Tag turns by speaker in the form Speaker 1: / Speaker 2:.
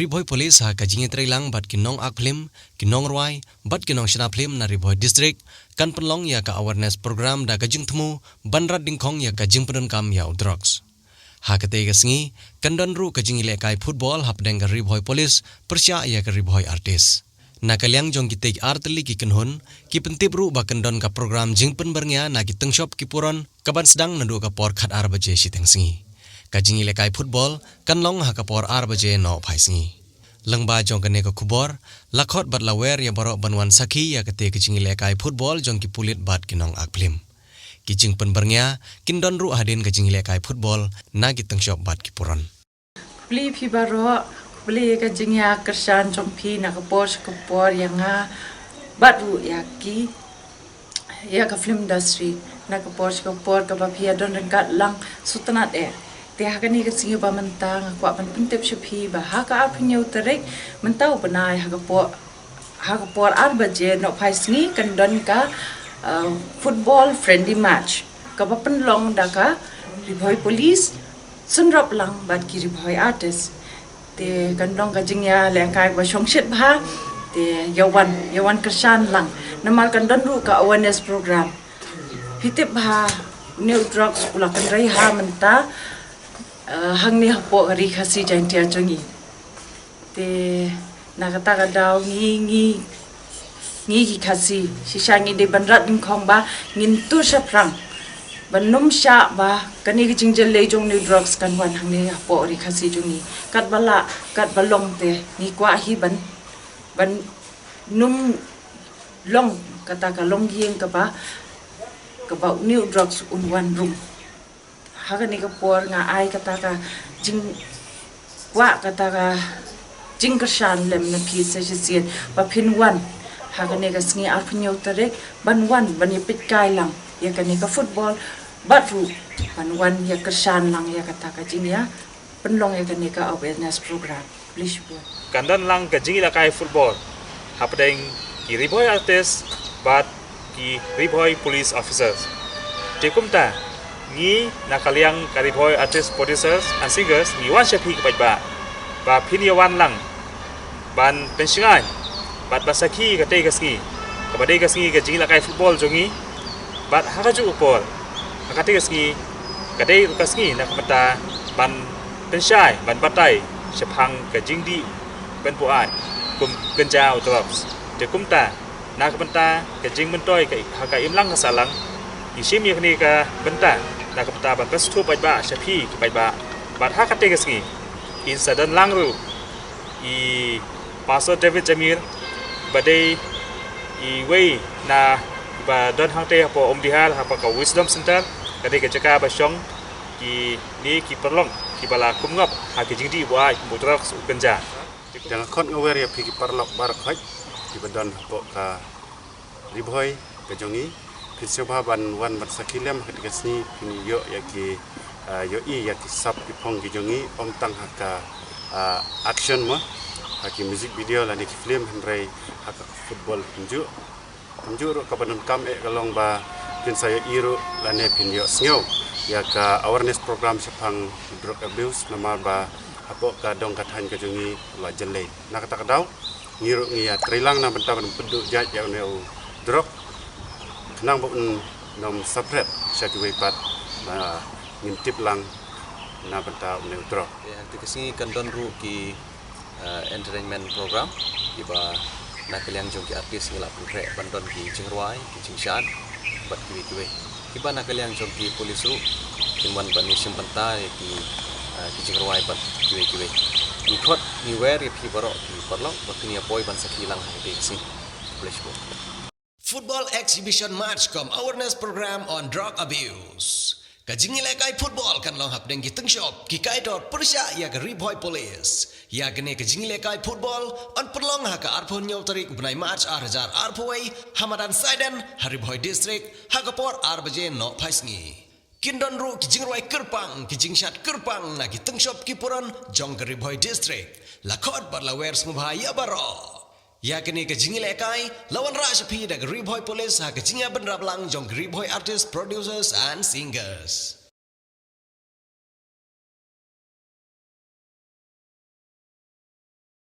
Speaker 1: Riboy Police ha kajingi trailang bat kinong akplim, kinong ruai, bat kinong shinaplim na Riboy District, kan penlong ya ka awareness program da kajing temu, banrat dingkong ya kajing penenkam ya drugs. Ha ketiga sengi, kandan ru kajing ilekai football hap deng ka Riboy Police, persya ya ka Riboy Artist. Na kaliang jong kitek arteli ki kenhun, ki pentip ru ba kandan ka program jing penberngya na ki tengshop ki puron, kaban sedang nadu ka por khat arbaje siteng sengi. Kajing ilekai football kan long ha kapor arbaje no phaisngi langba jong kane ko khubor lakhot bat lawer ya borok banwan sakhi ya kate kajing ilekai football jong ki pulit bat kinong akplim kijing penberngya kindon ru hadin kajing ilekai football na ki tengshop bat ki puron
Speaker 2: beli phi baro beli kajing ya kersan jong phi na kapor yang bat ru ya ki ya ka film industry na kapor ka ba phi don regat lang sutanat Tiha kani kesingi ba mentang aku akan pentep sepi bah haka apinya uterik mentau benai haka por arbaje no paisingi kendon ka football friendly match ka ba penlong daka Riboy Police sunrap lang bat ki Riboy Artist te kendong ka jingya lengkai ba songsit ba te yawan kersan lang namal kendon ru ka awareness program hitip ba new drugs pula kendrai ha menta hang ni hapo ri khasi jantia chongi te nakata ka daw ngi ki khasi sisangi de banrat ding khong ba ngin tu saprang banum sha ba kani ki jingjel le jong ni drugs kan wan hang ni hapo ri khasi chongi kat balong te ni kwa hi ban num long kata ka long gieng ka ba new drugs wan room haga ni kapor nga ai kata ka jing wa kata ka jing kersan lem na pi se sien pa phin wan haga ni ka sngi arpnyo tarek ban wan ban yipit kai lang ya ka ni ka football batru ban wan ya kersan lang ya kata ka jing ya penlong ya ka ni ka awareness program please bu
Speaker 3: kandan lang ka jing ila kai football hapdeng ki Riboy Artist bat ki Riboy Police Officers tikumta ni nakaliang Riboy Artist Producers and Singers ni wan shapi ke ba piniawan lang ban pensingai bat basaki ka tei kasngi ka badai kasngi ka jingla kai football jongi bat hakaju upol ka tei kasngi ka dei kasngi na kamata ban pensai ban batai sepang ka jingdi ben puai kum genjau drops te kumta na kamata ka jing mentoi ka imlang ka salang isim yakni ka benta na kapta ban pastu ba shapi ba bat ha kate gasngi incident langru I Pastor David Jamir badai I wei na ba don hangte hapo omdihal hapa ka wisdom center kade ke jaka ba syong ki ni ki perlong ki bala kumngop ha ki jingdi buai mutrak genja
Speaker 4: jangan kon ngawer ya pi ki perlok bar khaj ki badon hapo ka Riboy ka jongi Kisah ban wan bersakilem ketika sini kini yo yaki yoi yaki sub kipong gijongi om tang haka action mo haki music video lani ki film henry haka football tunjuk ro kabanun kam kalong ba pin saya iru lani pin yo snyo ya ka awareness program sepang drug abuse nama ba apo ka dong kathan gijongi la jelle nak kata kadau ngiru ngia trilang na benta ban peduk jat ya neu drug nang bukun nom sapret syakwi pat ngintip lang na benta neutro
Speaker 1: ya hantu kesini kandon ru ki entertainment program iba na kaliang jong ki artis ngilap pre bandon ki jingruai ki jingshan bat kiwe iba na kaliang jong ki polisu kimwan bani simpenta ki jingruai bat kiwe ikot ni wer pi barok ki parlok bakni boy ban sakilang hadi sini boleh sebut Football exhibition match kom awareness program on drug abuse. Kajing ilekai football kan long hap deng giteng shop ki kai dot persya ya ke Riboy Police. Ya gene kajing ilekai football on perlong ha ka arpon nyaw tarik benai match arjar arpoi hamadan saiden Riboy District ha kapor arbaje no phaisngi. Kindon ru kijing roi kerpang kijing shat kerpang na giteng shop ki puron jong ke Riboy District. Lakot bar lawer smubha ya baro. Ya kini kejing ilekai lawan rasapi dari Riboy Police ha kejingnya benrab lang jong Riboy Artist Producers and Singers.